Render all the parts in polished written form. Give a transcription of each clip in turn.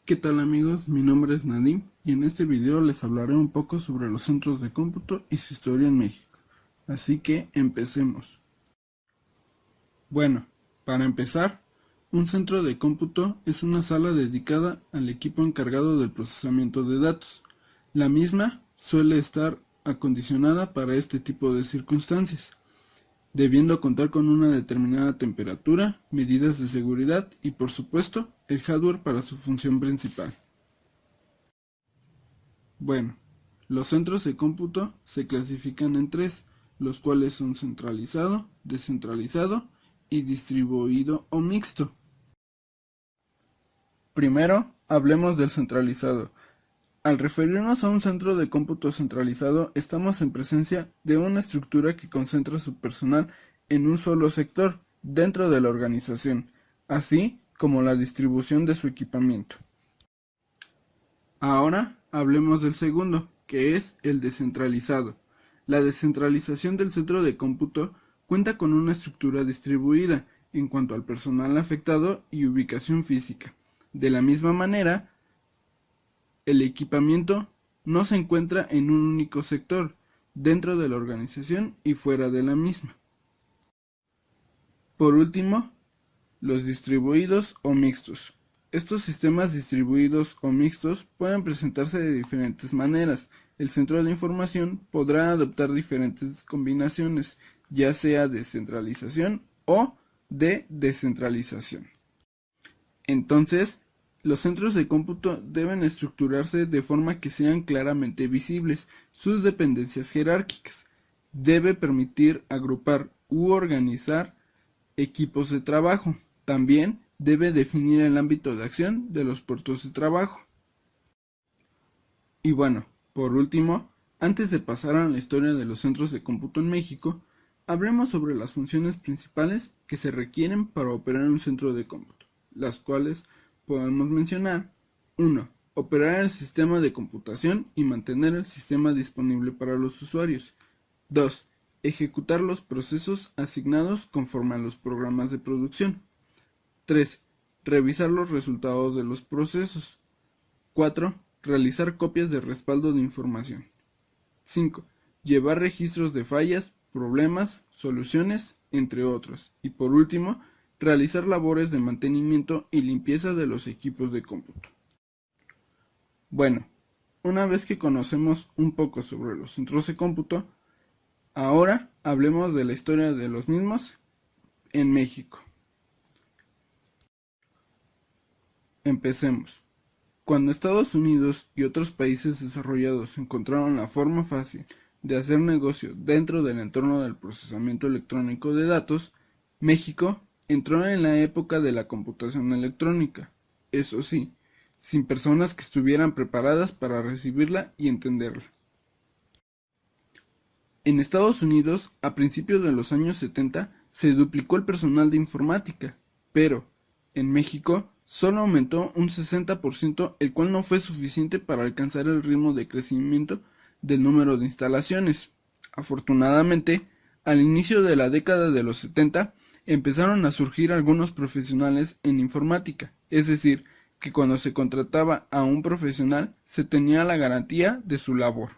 ¿Qué tal amigos? Mi nombre es Nadim y en este video les hablaré un poco sobre los centros de cómputo y su historia en México. Así que empecemos. Bueno, para empezar, un centro de cómputo es una sala dedicada al equipo encargado del procesamiento de datos. La misma suele estar acondicionada para este tipo de circunstancias, debiendo contar con una determinada temperatura, medidas de seguridad y por supuesto el hardware para su función principal. Bueno, los centros de cómputo se clasifican en tres, los cuales son centralizado, descentralizado y distribuido o mixto. Primero, hablemos del centralizado. Al referirnos a un centro de cómputo centralizado, estamos en presencia de una estructura que concentra su personal en un solo sector dentro de la organización, así como la distribución de su equipamiento. Ahora hablemos del segundo, que es el descentralizado. La descentralización del centro de cómputo cuenta con una estructura distribuida en cuanto al personal afectado y ubicación física. De la misma manera, el equipamiento no se encuentra en un único sector, dentro de la organización y fuera de la misma. Por último, los distribuidos o mixtos. Estos sistemas distribuidos o mixtos pueden presentarse de diferentes maneras. El centro de información podrá adoptar diferentes combinaciones, ya sea de centralización o de descentralización. Entonces, los centros de cómputo deben estructurarse de forma que sean claramente visibles sus dependencias jerárquicas. Debe permitir agrupar u organizar equipos de trabajo. También debe definir el ámbito de acción de los puertos de trabajo. Y bueno, por último, antes de pasar a la historia de los centros de cómputo en México, hablemos sobre las funciones principales que se requieren para operar un centro de cómputo, las cuales podemos mencionar: 1. Operar el sistema de computación y mantener el sistema disponible para los usuarios. 2. Ejecutar los procesos asignados conforme a los programas de producción. 3. Revisar los resultados de los procesos. 4. Realizar copias de respaldo de información. 5. Llevar registros de fallas, problemas, soluciones, entre otros. Y por último, realizar labores de mantenimiento y limpieza de los equipos de cómputo. Bueno, una vez que conocemos un poco sobre los centros de cómputo, ahora hablemos de la historia de los mismos en México. Empecemos. Cuando Estados Unidos y otros países desarrollados encontraron la forma fácil de hacer negocio dentro del entorno del procesamiento electrónico de datos, México entró en la época de la computación electrónica, eso sí, sin personas que estuvieran preparadas para recibirla y entenderla. En Estados Unidos, a principios de los años 70, se duplicó el personal de informática, pero en México solo aumentó un 60%, el cual no fue suficiente para alcanzar el ritmo de crecimiento del número de instalaciones. Afortunadamente, al inicio de la década de los 70, empezaron a surgir algunos profesionales en informática, es decir, que cuando se contrataba a un profesional se tenía la garantía de su labor.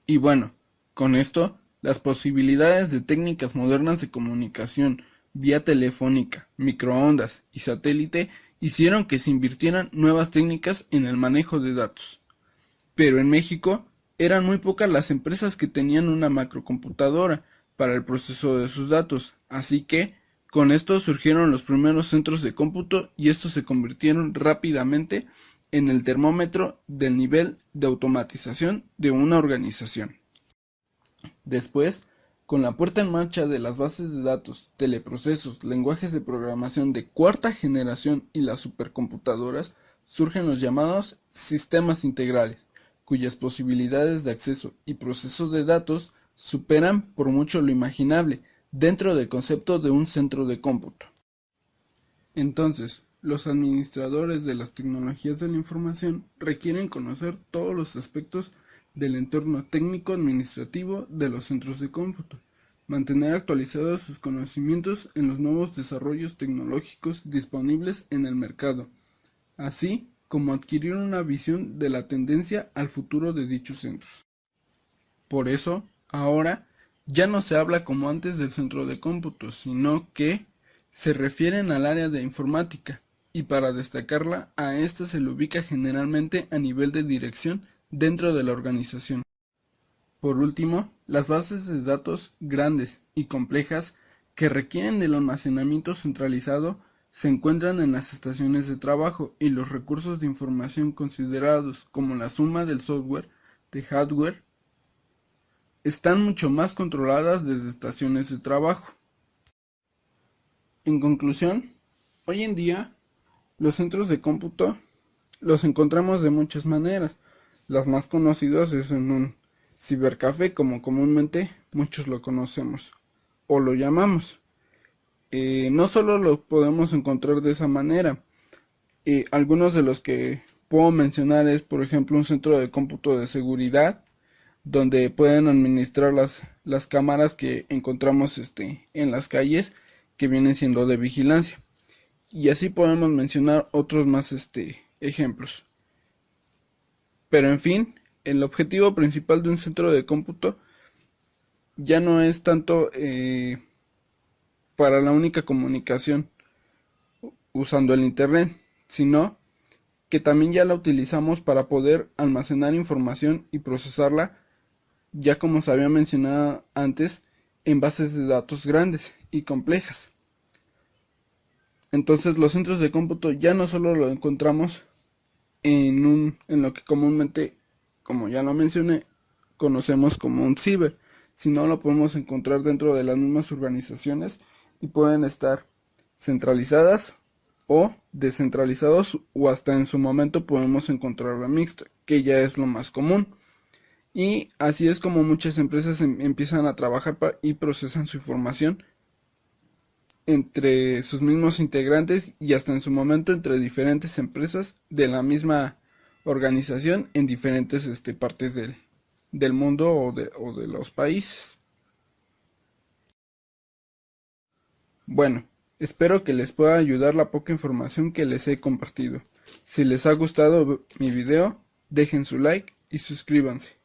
Y bueno, con esto, las posibilidades de técnicas modernas de comunicación vía telefónica, microondas y satélite hicieron que se invirtieran nuevas técnicas en el manejo de datos. Pero en México eran muy pocas las empresas que tenían una macrocomputadora para el proceso de sus datos, así que con esto surgieron los primeros centros de cómputo y estos se convirtieron rápidamente en el termómetro del nivel de automatización de una organización. Después, con la puesta en marcha de las bases de datos, teleprocesos, lenguajes de programación de cuarta generación y las supercomputadoras, surgen los llamados sistemas integrales, cuyas posibilidades de acceso y proceso de datos superan por mucho lo imaginable dentro del concepto de un centro de cómputo. Entonces, los administradores de las tecnologías de la información requieren conocer todos los aspectos del entorno técnico-administrativo de los centros de cómputo, mantener actualizados sus conocimientos en los nuevos desarrollos tecnológicos disponibles en el mercado, así como adquirir una visión de la tendencia al futuro de dichos centros. Por eso, ahora ya no se habla como antes del centro de cómputo, sino que se refieren al área de informática, y para destacarla, a esta se le ubica generalmente a nivel de dirección dentro de la organización. Por último, las bases de datos grandes y complejas que requieren del almacenamiento centralizado se encuentran en las estaciones de trabajo, y los recursos de información considerados como la suma del software, de hardware, están mucho más controladas desde estaciones de trabajo. En conclusión, hoy en día los centros de cómputo los encontramos de muchas maneras. Las más conocidas es en un cibercafé, como comúnmente muchos lo conocemos o lo llamamos. No solo lo podemos encontrar de esa manera. Algunos de los que puedo mencionar es, por ejemplo, un centro de cómputo de seguridad, donde pueden administrar las cámaras que encontramos en las calles, que vienen siendo de vigilancia. Y así podemos mencionar otros más ejemplos. Pero en fin, el objetivo principal de un centro de cómputo ya no es tanto para la única comunicación usando el internet, sino que también ya la utilizamos para poder almacenar información y procesarla, ya como se había mencionado antes, en bases de datos grandes y complejas. Entonces los centros de cómputo ya no solo lo encontramos en lo que comúnmente, como ya lo mencioné, conocemos como un ciber, sino lo podemos encontrar dentro de las mismas organizaciones, y pueden estar centralizadas o descentralizados, o hasta en su momento podemos encontrar la mixta, que ya es lo más común. Y así es como muchas empresas empiezan a trabajar y procesan su información entre sus mismos integrantes, y hasta en su momento entre diferentes empresas de la misma organización en diferentes partes del mundo o de los países. Bueno, espero que les pueda ayudar la poca información que les he compartido. Si les ha gustado mi video, dejen su like y suscríbanse.